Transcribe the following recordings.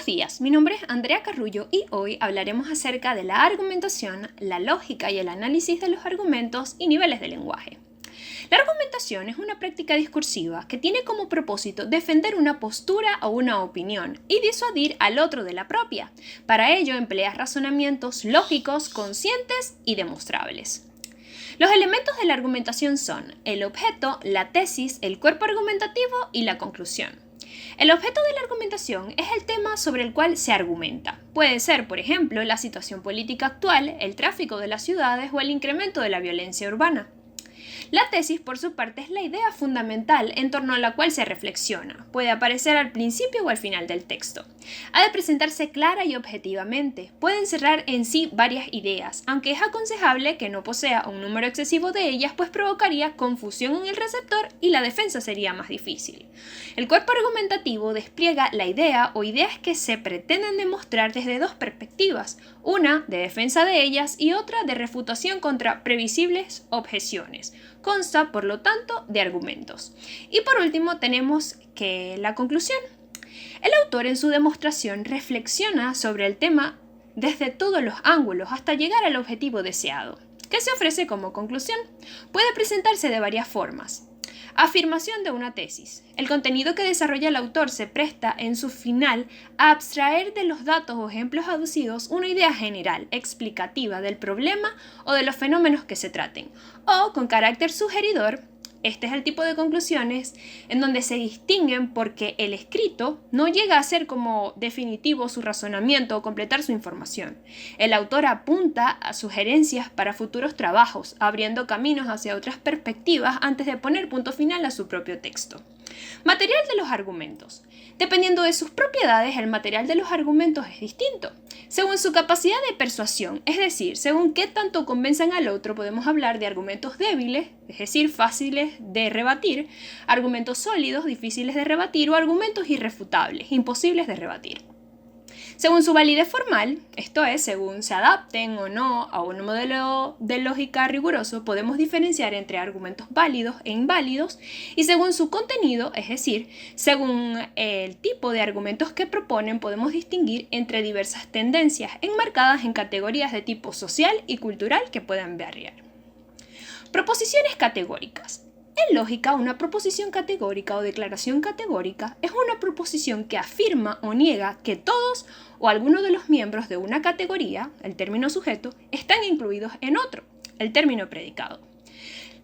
Buenos días, mi nombre es Andrea Carrullo y hoy hablaremos acerca de la argumentación, la lógica y el análisis de los argumentos y niveles de lenguaje. La argumentación es una práctica discursiva que tiene como propósito defender una postura o una opinión y disuadir al otro de la propia. Para ello emplea razonamientos lógicos, conscientes y demostrables. Los elementos de la argumentación son el objeto, la tesis, el cuerpo argumentativo y la conclusión. El objeto de la argumentación es el tema sobre el cual se argumenta. Puede ser, por ejemplo, la situación política actual, el tráfico de las ciudades o el incremento de la violencia urbana. La tesis, por su parte, es la idea fundamental en torno a la cual se reflexiona. Puede aparecer al principio o al final del texto. Ha de presentarse clara y objetivamente. Puede encerrar en sí varias ideas, aunque es aconsejable que no posea un número excesivo de ellas, pues provocaría confusión en el receptor y la defensa sería más difícil. El cuerpo argumentativo despliega la idea o ideas que se pretenden demostrar desde dos perspectivas, una de defensa de ellas y otra de refutación contra previsibles objeciones. Consta, por lo tanto, de argumentos. Y por último tenemos que la conclusión. El autor en su demostración reflexiona sobre el tema desde todos los ángulos hasta llegar al objetivo deseado, que se ofrece como conclusión. Puede presentarse de varias formas. Afirmación de una tesis. El contenido que desarrolla el autor se presta en su final a abstraer de los datos o ejemplos aducidos una idea general, explicativa del problema o de los fenómenos que se traten, o con carácter sugeridor. Este es el tipo de conclusiones en donde se distinguen porque el escrito no llega a ser como definitivo su razonamiento o completar su información. El autor apunta a sugerencias para futuros trabajos, abriendo caminos hacia otras perspectivas antes de poner punto final a su propio texto. Material de los argumentos. Dependiendo de sus propiedades, el material de los argumentos es distinto. Según su capacidad de persuasión, es decir, según qué tanto convenzan al otro, podemos hablar de argumentos débiles, es decir, fáciles de rebatir, argumentos sólidos, difíciles de rebatir, o argumentos irrefutables, imposibles de rebatir. Según su validez formal, esto es, según se adapten o no a un modelo de lógica riguroso, podemos diferenciar entre argumentos válidos e inválidos, y según su contenido, es decir, según el tipo de argumentos que proponen, podemos distinguir entre diversas tendencias enmarcadas en categorías de tipo social y cultural que puedan variar. Proposiciones categóricas. En lógica, una proposición categórica o declaración categórica es una proposición que afirma o niega que todos o algunos de los miembros de una categoría, el término sujeto, están incluidos en otro, el término predicado.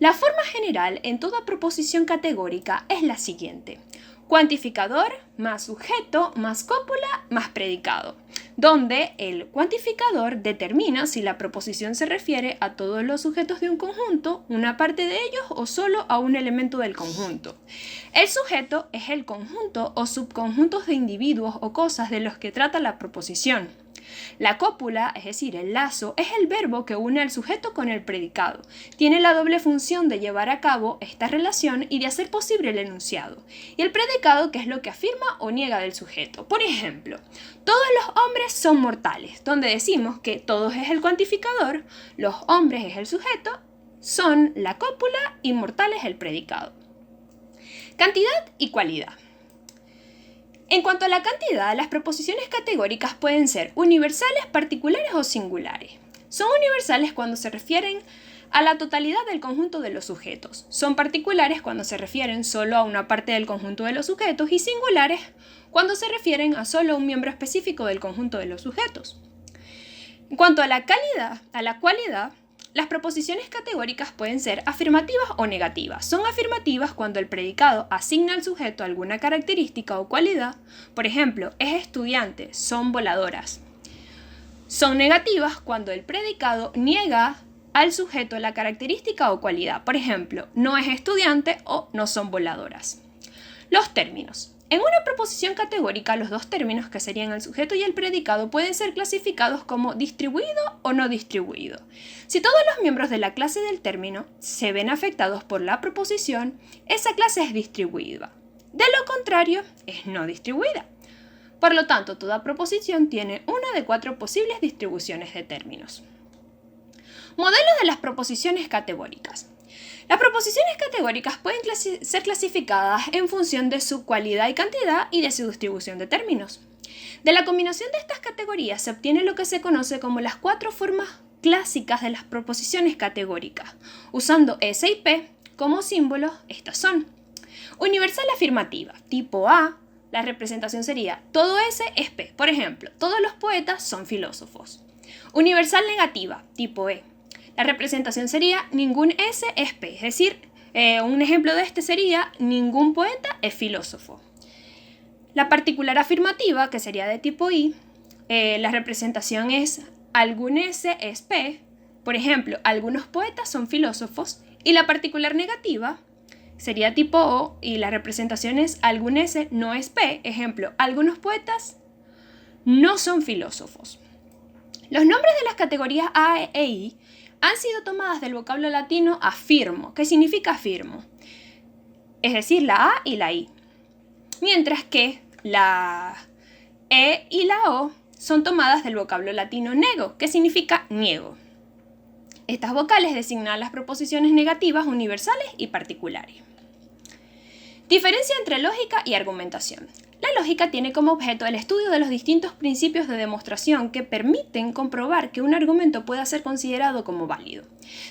La forma general en toda proposición categórica es la siguiente: cuantificador más sujeto más cópula más predicado, donde el cuantificador determina si la proposición se refiere a todos los sujetos de un conjunto, una parte de ellos o solo a un elemento del conjunto. El sujeto es el conjunto o subconjuntos de individuos o cosas de los que trata la proposición. La cópula, es decir, el lazo, es el verbo que une al sujeto con el predicado. Tiene la doble función de llevar a cabo esta relación y de hacer posible el enunciado. Y el predicado, que es lo que afirma o niega del sujeto. Por ejemplo, todos los hombres son mortales, donde decimos que todos es el cuantificador, los hombres es el sujeto, son la cópula y mortales el predicado. Cantidad y cualidad. En cuanto a la cantidad, las proposiciones categóricas pueden ser universales, particulares o singulares. Son universales cuando se refieren a la totalidad del conjunto de los sujetos. Son particulares cuando se refieren solo a una parte del conjunto de los sujetos y singulares cuando se refieren a solo un miembro específico del conjunto de los sujetos. En cuanto a la cualidad, las proposiciones categóricas pueden ser afirmativas o negativas. Son afirmativas cuando el predicado asigna al sujeto alguna característica o cualidad. Por ejemplo, es estudiante, son voladoras. Son negativas cuando el predicado niega al sujeto la característica o cualidad. Por ejemplo, no es estudiante o no son voladoras. Los términos. En una proposición categórica, los dos términos, que serían el sujeto y el predicado, pueden ser clasificados como distribuido o no distribuido. Si todos los miembros de la clase del término se ven afectados por la proposición, esa clase es distribuida. De lo contrario, es no distribuida. Por lo tanto, toda proposición tiene una de 4 posibles distribuciones de términos. Modelos de las proposiciones categóricas. Las proposiciones categóricas pueden ser clasificadas en función de su cualidad y cantidad y de su distribución de términos. De la combinación de estas categorías se obtiene lo que se conoce como las 4 formas clásicas de las proposiciones categóricas. Usando S y P como símbolos, estas son: universal afirmativa, tipo A, la representación sería todo S es P. Por ejemplo, todos los poetas son filósofos. Universal negativa, tipo E. La representación sería ningún S es P, es decir, un ejemplo de este sería ningún poeta es filósofo. La particular afirmativa, que sería de tipo I, la representación es algún S es P, por ejemplo, algunos poetas son filósofos, y la particular negativa sería tipo O y la representación es algún S no es P, ejemplo, algunos poetas no son filósofos. Los nombres de las categorías A e I han sido tomadas del vocablo latino afirmo, que significa afirmo, es decir, la A y la I, mientras que la E y la O son tomadas del vocablo latino nego, que significa niego. Estas vocales designan las proposiciones negativas universales y particulares. Diferencia entre lógica y argumentación. La lógica tiene como objeto el estudio de los distintos principios de demostración que permiten comprobar que un argumento pueda ser considerado como válido.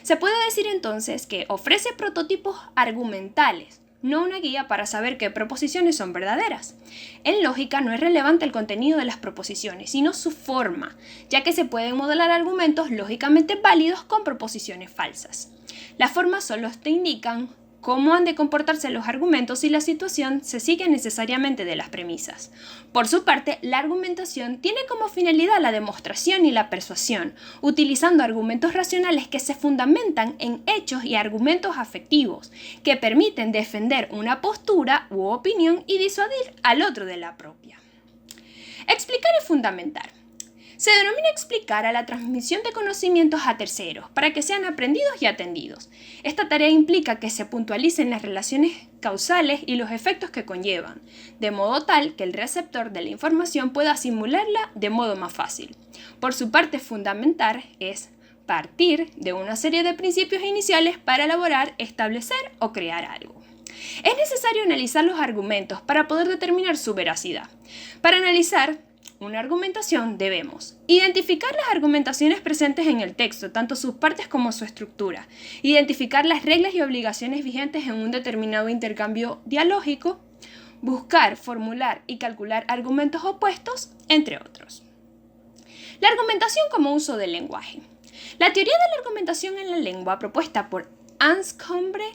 Se puede decir entonces que ofrece prototipos argumentales, no una guía para saber qué proposiciones son verdaderas. En lógica no es relevante el contenido de las proposiciones, sino su forma, ya que se pueden modelar argumentos lógicamente válidos con proposiciones falsas. Las formas solo te indican cómo han de comportarse los argumentos si la situación se sigue necesariamente de las premisas. Por su parte, la argumentación tiene como finalidad la demostración y la persuasión, utilizando argumentos racionales que se fundamentan en hechos y argumentos afectivos, que permiten defender una postura u opinión y disuadir al otro de la propia. Explicar y fundamentar. Se denomina explicar a la transmisión de conocimientos a terceros para que sean aprendidos y atendidos. Esta tarea implica que se puntualicen las relaciones causales y los efectos que conllevan, de modo tal que el receptor de la información pueda asimilarla de modo más fácil. Por su parte, fundamentar es partir de una serie de principios iniciales para elaborar, establecer o crear algo. Es necesario analizar los argumentos para poder determinar su veracidad. Para analizar una argumentación debemos identificar las argumentaciones presentes en el texto, tanto sus partes como su estructura, identificar las reglas y obligaciones vigentes en un determinado intercambio dialógico, buscar, formular y calcular argumentos opuestos, entre otros. La argumentación como uso del lenguaje. La teoría de la argumentación en la lengua propuesta por Anscombe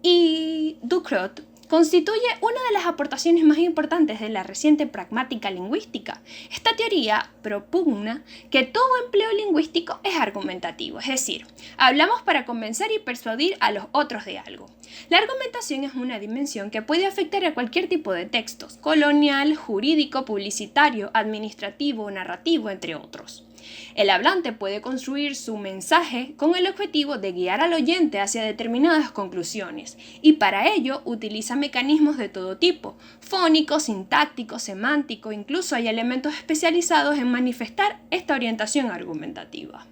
y Ducrot constituye una de las aportaciones más importantes de la reciente pragmática lingüística. Esta teoría propugna que todo empleo lingüístico es argumentativo, es decir, hablamos para convencer y persuadir a los otros de algo. La argumentación es una dimensión que puede afectar a cualquier tipo de textos, colonial, jurídico, publicitario, administrativo, narrativo, entre otros. El hablante puede construir su mensaje con el objetivo de guiar al oyente hacia determinadas conclusiones y para ello utiliza mecanismos de todo tipo, fónico, sintáctico, semántico, incluso hay elementos especializados en manifestar esta orientación argumentativa.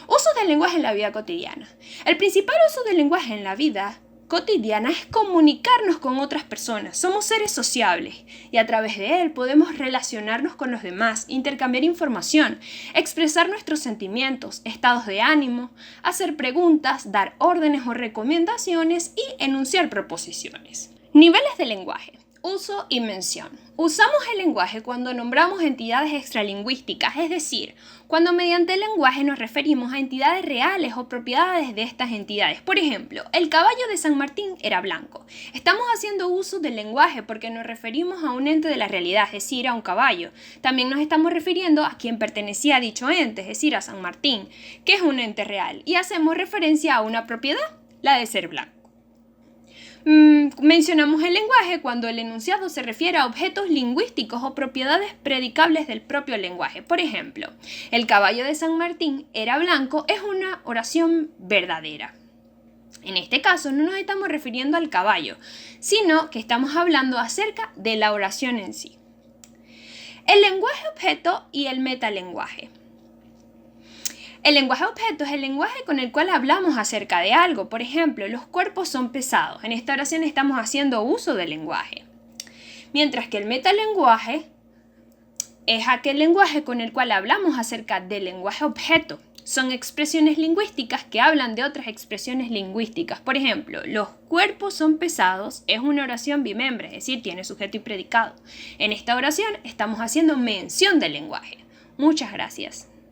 Usos del lenguaje en la vida cotidiana. El principal uso del lenguaje en la vida cotidiana es comunicarnos con otras personas. Somos seres sociables y a través de él podemos relacionarnos con los demás, intercambiar información, expresar nuestros sentimientos, estados de ánimo, hacer preguntas, dar órdenes o recomendaciones y enunciar proposiciones. Niveles de lenguaje. Uso y mención. Usamos el lenguaje cuando nombramos entidades extralingüísticas, es decir, cuando mediante el lenguaje nos referimos a entidades reales o propiedades de estas entidades. Por ejemplo, el caballo de San Martín era blanco. Estamos haciendo uso del lenguaje porque nos referimos a un ente de la realidad, es decir, a un caballo. También nos estamos refiriendo a quien pertenecía a dicho ente, es decir, a San Martín, que es un ente real, y hacemos referencia a una propiedad, la de ser blanco. Mencionamos el lenguaje cuando el enunciado se refiere a objetos lingüísticos o propiedades predicables del propio lenguaje. Por ejemplo, el caballo de San Martín era blanco es una oración verdadera. En este caso no nos estamos refiriendo al caballo, sino que estamos hablando acerca de la oración en sí. El lenguaje objeto y el metalenguaje. El lenguaje objeto es el lenguaje con el cual hablamos acerca de algo. Por ejemplo, los cuerpos son pesados. En esta oración estamos haciendo uso del lenguaje. Mientras que el metalenguaje es aquel lenguaje con el cual hablamos acerca del lenguaje objeto. Son expresiones lingüísticas que hablan de otras expresiones lingüísticas. Por ejemplo, los cuerpos son pesados es una oración bimembre, es decir, tiene sujeto y predicado. En esta oración estamos haciendo mención del lenguaje. Muchas gracias.